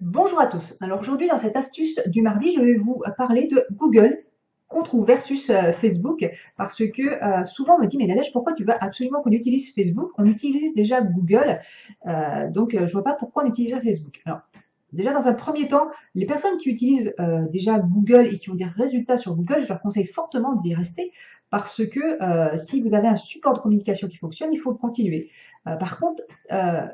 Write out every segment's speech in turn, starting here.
Bonjour à tous. Alors aujourd'hui, dans cette astuce du mardi, je vais vous parler de Google contre ou versus Facebook parce que souvent on me dit mais Nadège, pourquoi tu veux absolument qu'on utilise Facebook? On utilise déjà Google, je vois pas pourquoi on utiliserait Facebook. Alors déjà dans un premier temps, les personnes qui utilisent déjà Google et qui ont des résultats sur Google, je leur conseille fortement d'y rester parce que si vous avez un support de communication qui fonctionne, il faut le continuer. Par contre,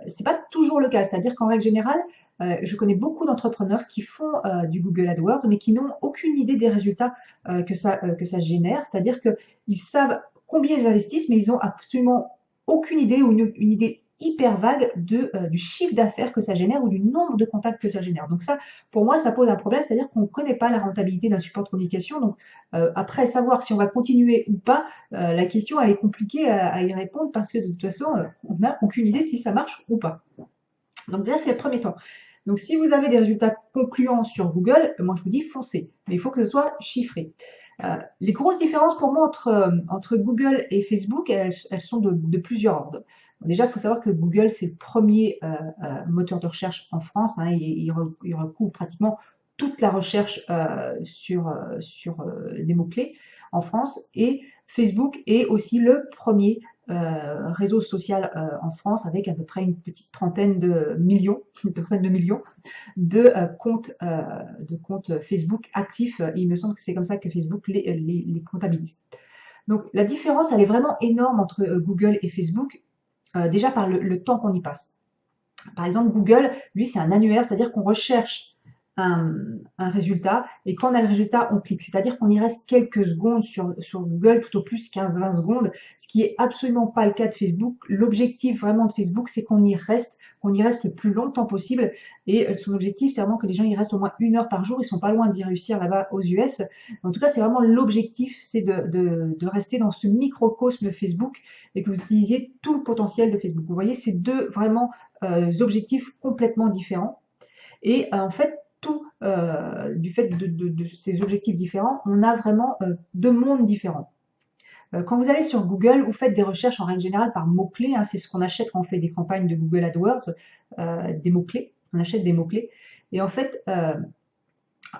c'est pas toujours le cas, c'est-à-dire qu'en règle générale, je connais beaucoup d'entrepreneurs qui font du Google AdWords, mais qui n'ont aucune idée des résultats que ça génère. C'est-à-dire qu'ils savent combien ils investissent, mais ils n'ont absolument aucune idée ou une idée hyper vague du chiffre d'affaires que ça génère ou du nombre de contacts que ça génère. Donc ça, pour moi, ça pose un problème, c'est-à-dire qu'on ne connaît pas la rentabilité d'un support de communication. Donc après, savoir si on va continuer ou pas, la question, elle est compliquée à y répondre parce que de toute façon, on n'a aucune idée de si ça marche ou pas. Donc déjà, c'est le premier temps. Donc si vous avez des résultats concluants sur Google, moi je vous dis foncez, mais il faut que ce soit chiffré. Les grosses différences pour moi entre Google et Facebook, elles sont de plusieurs ordres. Bon, déjà, il faut savoir que Google, c'est le premier moteur de recherche en France. Hein, il recouvre pratiquement toute la recherche sur des mots-clés en France. Et Facebook est aussi le premier réseau social en France avec à peu près une petite trentaine de millions, de comptes Facebook actifs. Il me semble que c'est comme ça que Facebook les comptabilise. Donc la différence, elle est vraiment énorme entre Google et Facebook, déjà par le temps qu'on y passe. Par exemple, Google, lui, c'est un annuaire, c'est-à-dire qu'on recherche un résultat et quand on a le résultat, on clique. C'est-à-dire qu'on y reste quelques secondes sur Google, tout au plus 15-20 secondes, ce qui est absolument pas le cas de Facebook. L'objectif vraiment de Facebook, c'est qu'on y reste le plus longtemps possible. Et son objectif, c'est vraiment que les gens y restent au moins 1 heure par jour. Ils sont pas loin d'y réussir là-bas aux US. En tout cas, c'est vraiment l'objectif, c'est de rester dans ce microcosme Facebook et que vous utilisiez tout le potentiel de Facebook. Vous voyez, c'est deux vraiment objectifs complètement différents. Et en fait, du fait de ces objectifs différents, on a vraiment deux mondes différents. Quand vous allez sur Google, vous faites des recherches en règle générale par mots-clés. Hein, c'est ce qu'on achète quand on fait des campagnes de Google AdWords, des mots-clés. On achète des mots-clés. Et en fait,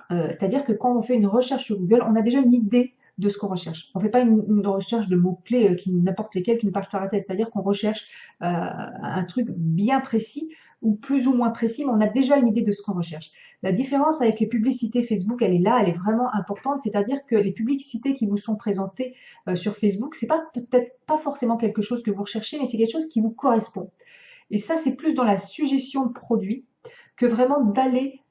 c'est-à-dire que quand on fait une recherche sur Google, on a déjà une idée de ce qu'on recherche. On ne fait pas une recherche de mots-clés n'importe lesquels qui nous partent par la tête. C'est-à-dire qu'on recherche un truc bien précis ou plus ou moins précis, mais on a déjà une idée de ce qu'on recherche. La différence avec les publicités Facebook, elle est là, elle est vraiment importante. C'est-à-dire que les publicités qui vous sont présentées sur Facebook, c'est pas peut-être pas forcément quelque chose que vous recherchez, mais c'est quelque chose qui vous correspond. Et ça, c'est plus dans la suggestion de produits que vraiment d'aller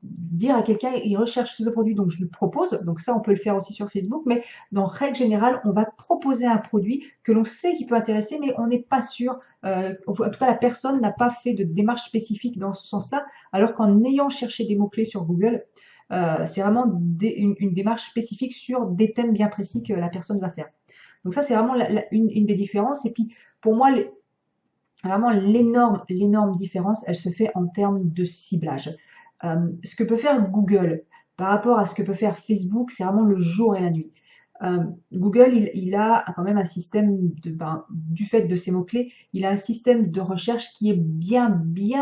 dire à quelqu'un, il recherche ce produit, donc je lui propose. Donc ça, on peut le faire aussi sur Facebook, mais dans règle générale, on va proposer un produit que l'on sait qui peut intéresser, mais on n'est pas sûr. En tout cas, la personne n'a pas fait de démarche spécifique dans ce sens-là, alors qu'en ayant cherché des mots-clés sur Google, c'est vraiment une démarche spécifique sur des thèmes bien précis que la personne va faire. Donc ça, c'est vraiment une des différences. Et puis, pour moi, vraiment, l'énorme différence, elle se fait en termes de ciblage. Ce que peut faire Google par rapport à ce que peut faire Facebook, c'est vraiment le jour et la nuit. Google, il a quand même un système, du fait de ses mots-clés, il a un système de recherche qui est bien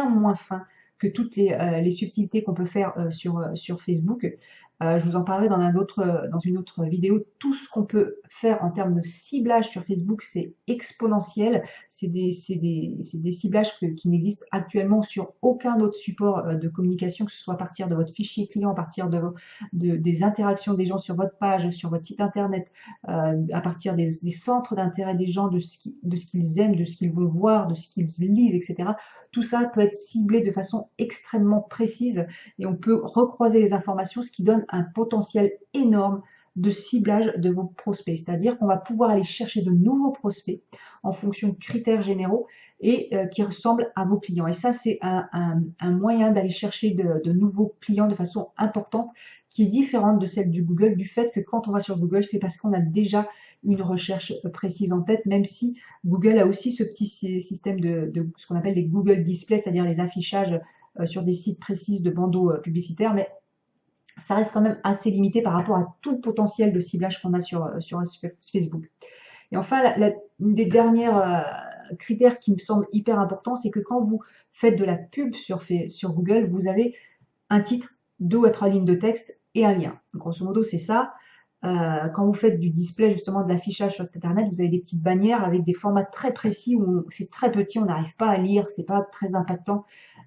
moins fin que toutes les subtilités qu'on peut faire sur Facebook. Je vous en parlerai dans une autre vidéo. Tout ce qu'on peut faire en termes de ciblage sur Facebook, c'est exponentiel. C'est des ciblages qui n'existent actuellement sur aucun autre support de communication, que ce soit à partir de votre fichier client, à partir des interactions des gens sur votre page, sur votre site internet, à partir des centres d'intérêt des gens, de ce qu'ils aiment, de ce qu'ils vont voir, de ce qu'ils lisent, etc. Tout ça peut être ciblé de façon extrêmement précise et on peut recroiser les informations, ce qui donne un potentiel énorme de ciblage de vos prospects. C'est-à-dire qu'on va pouvoir aller chercher de nouveaux prospects en fonction de critères généraux et qui ressemblent à vos clients. Et ça, c'est un moyen d'aller chercher de nouveaux clients de façon importante qui est différente de celle du Google, du fait que quand on va sur Google, c'est parce qu'on a déjà une recherche précise en tête, même si Google a aussi ce petit système de ce qu'on appelle les Google Display, c'est-à-dire les affichages sur des sites précis de bandeaux publicitaires, mais ça reste quand même assez limité par rapport à tout le potentiel de ciblage qu'on a sur Facebook. Et enfin, une des dernières critères qui me semble hyper important, c'est que quand vous faites de la pub sur Google, vous avez un titre, 2 ou 3 lignes de texte et un lien. Donc, grosso modo, c'est ça. Quand vous faites du display, justement, de l'affichage sur Internet, vous avez des petites bannières avec des formats très précis où c'est très petit, on n'arrive pas à lire, c'est pas très impactant,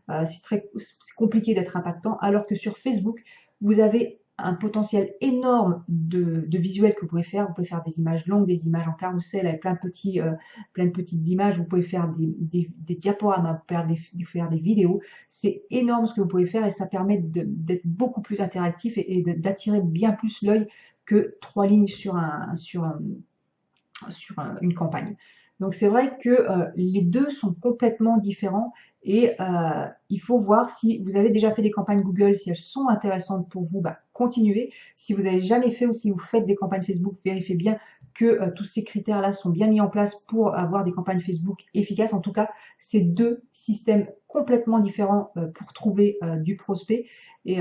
c'est compliqué d'être impactant, alors que sur Facebook, vous avez un potentiel énorme de visuels que vous pouvez faire. Vous pouvez faire des images longues, des images en carrousel avec plein de petites images. Vous pouvez faire des diaporamas, vous faire des vidéos. C'est énorme ce que vous pouvez faire et ça permet d'être beaucoup plus interactif et d'attirer bien plus l'œil que 3 lignes une campagne. Donc c'est vrai que les deux sont complètement différents et il faut voir si vous avez déjà fait des campagnes Google, si elles sont intéressantes pour vous, bah, continuez. Si vous n'avez jamais fait ou si vous faites des campagnes Facebook, vérifiez bien que tous ces critères-là sont bien mis en place pour avoir des campagnes Facebook efficaces. En tout cas, c'est deux systèmes complètement différents pour trouver du prospect. Et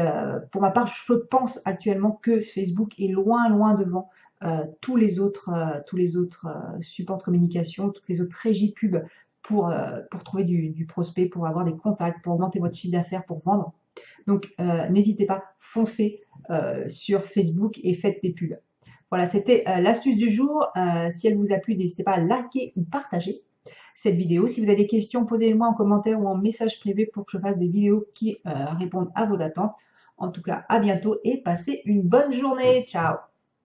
pour ma part, je pense actuellement que Facebook est loin, loin devant tous les autres supports de communication, toutes les autres régies pub pour trouver du prospect, pour avoir des contacts, pour augmenter votre chiffre d'affaires, pour vendre. Donc, n'hésitez pas, foncez sur Facebook et faites des pubs. Voilà, c'était l'astuce du jour. Si elle vous a plu, n'hésitez pas à liker ou partager cette vidéo. Si vous avez des questions, posez-les-moi en commentaire ou en message privé pour que je fasse des vidéos qui répondent à vos attentes. En tout cas, à bientôt et passez une bonne journée. Ciao!